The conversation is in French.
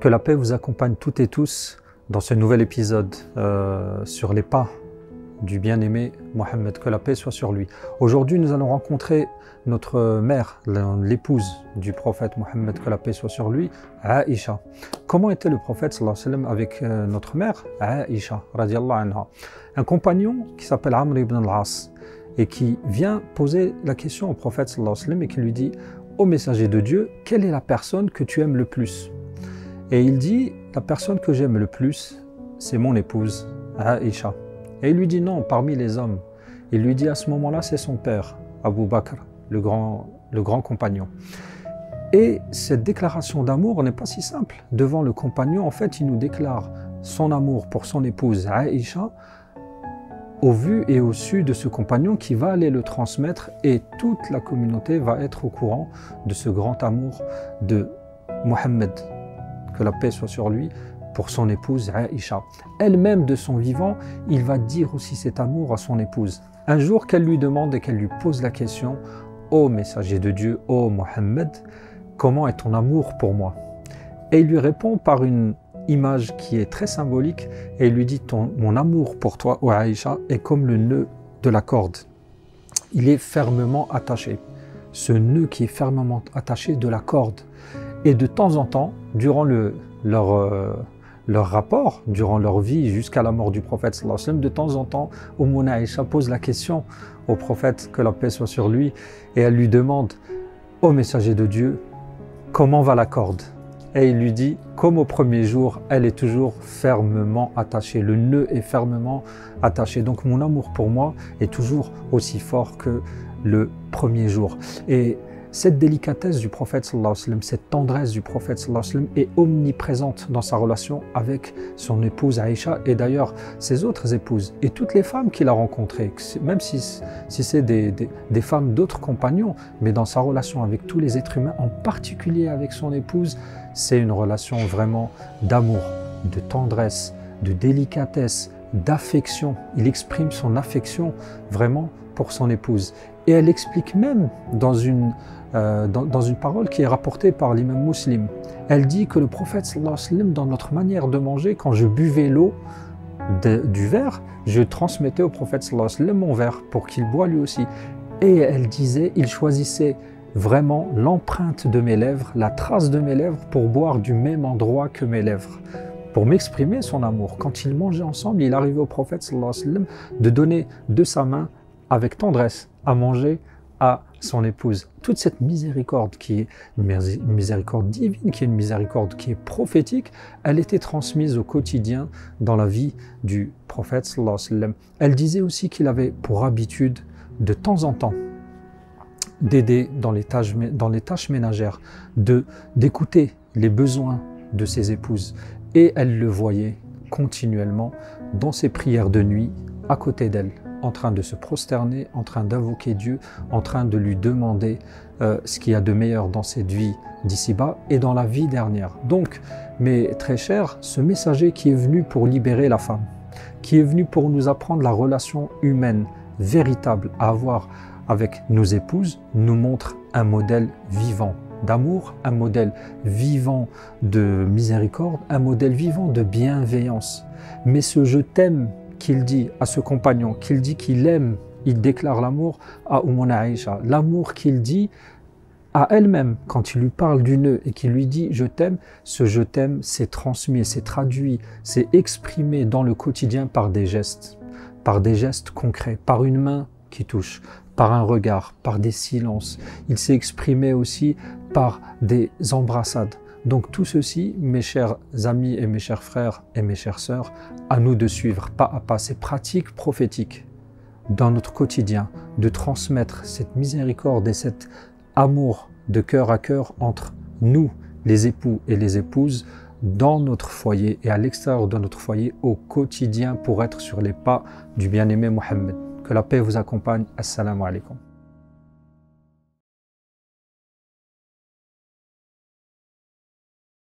Que la paix vous accompagne toutes et tous dans ce nouvel épisode sur les pas du bien-aimé Mohammed, que la paix soit sur lui. Aujourd'hui, nous allons rencontrer notre mère, l'épouse du prophète Mohammed, que la paix soit sur lui, Aïcha. Comment était le prophète sallallahu alayhi wa sallam avec notre mère, Aïcha, radiallahu anha? Un compagnon qui s'appelle Amr ibn al-As et qui vient poser la question au prophète sallallahu alayhi wa sallam et qui lui dit: ô messager de Dieu, quelle est la personne que tu aimes le plus? Et il dit: la personne que j'aime le plus, c'est mon épouse, Aïcha. Et il lui dit non, parmi les hommes. Il lui dit à ce moment-là, c'est son père, Abu Bakr, le grand compagnon. Et cette déclaration d'amour n'est pas si simple. Devant le compagnon, en fait, il nous déclare son amour pour son épouse, Aïcha, au vu et au su de ce compagnon qui va aller le transmettre, et toute la communauté va être au courant de ce grand amour de Mohammed, que la paix soit sur lui, pour son épouse Aïcha. Elle-même, de son vivant, il va dire aussi cet amour à son épouse. Un jour qu'elle lui demande et qu'elle lui pose la question: ô messager de Dieu, ô Mohammed, comment est ton amour pour moi? Et il lui répond par une image qui est très symbolique, et il lui dit: mon amour pour toi, ô Aïcha, est comme le nœud de la corde. Il est fermement attaché. Ce nœud qui est fermement attaché de la corde. Et de temps en temps, durant leur rapport, durant leur vie jusqu'à la mort du prophète sallallahu alayhi wa sallam, de temps en temps, Aïcha pose la question au prophète, que la paix soit sur lui, et elle lui demande: ô messager de Dieu, comment va la corde? Et il lui dit: comme au premier jour, elle est toujours fermement attachée, le nœud est fermement attaché. Donc mon amour pour moi est toujours aussi fort que le premier jour. Et cette délicatesse du prophète sallallahu alayhi wa sallam, cette tendresse du prophète sallallahu alayhi wa sallam est omniprésente dans sa relation avec son épouse Aïcha, et d'ailleurs ses autres épouses et toutes les femmes qu'il a rencontrées, même si c'est des femmes d'autres compagnons, mais dans sa relation avec tous les êtres humains, en particulier avec son épouse, c'est une relation vraiment d'amour, de tendresse, de délicatesse, d'affection. Il exprime son affection vraiment pour son épouse. Et elle explique même dans une parole qui est rapportée par l'imam Muslim. Elle dit que le prophète sallallahu alayhi wa sallam, dans notre manière de manger, quand je buvais l'eau du verre, je transmettais au prophète sallallahu alayhi wa sallam mon verre pour qu'il boive lui aussi. Et elle disait, il choisissait vraiment l'empreinte de mes lèvres, la trace de mes lèvres, pour boire du même endroit que mes lèvres, pour m'exprimer son amour. Quand ils mangeaient ensemble, il arrivait au prophète sallallahu alayhi wa sallam de donner de sa main avec tendresse à manger à son épouse. Toute cette miséricorde qui est une miséricorde divine, qui est une miséricorde qui est prophétique, elle était transmise au quotidien dans la vie du prophète sallallahu alayhi wa sallam. Elle disait aussi qu'il avait pour habitude de temps en temps d'aider dans les tâches ménagères, d'écouter les besoins de ses épouses, et elle le voyait continuellement dans ses prières de nuit à côté d'elle, en train de se prosterner, en train d'invoquer Dieu, en train de lui demander ce qu'il y a de meilleur dans cette vie d'ici-bas et dans la vie dernière. Donc, mes très chers, ce messager qui est venu pour libérer la femme, qui est venu pour nous apprendre la relation humaine véritable à avoir avec nos épouses, nous montre un modèle vivant d'amour, un modèle vivant de miséricorde, un modèle vivant de bienveillance. Mais ce « je t'aime » qu'il dit à ce compagnon, qu'il dit qu'il aime, il déclare l'amour à Aïcha, l'amour qu'il dit à elle-même quand il lui parle du nœud et qu'il lui dit « je t'aime », ce « je t'aime » c'est transmis, c'est traduit, c'est exprimé dans le quotidien par des gestes concrets, par une main qui touche, par un regard, par des silences. Il s'est exprimé aussi par des embrassades. Donc tout ceci, mes chers amis et mes chers frères et mes chères sœurs, à nous de suivre pas à pas ces pratiques prophétiques dans notre quotidien, de transmettre cette miséricorde et cet amour de cœur à cœur entre nous, les époux et les épouses, dans notre foyer et à l'extérieur de notre foyer au quotidien, pour être sur les pas du bien-aimé Mohammed. Que la paix vous accompagne. Assalamu alaikum.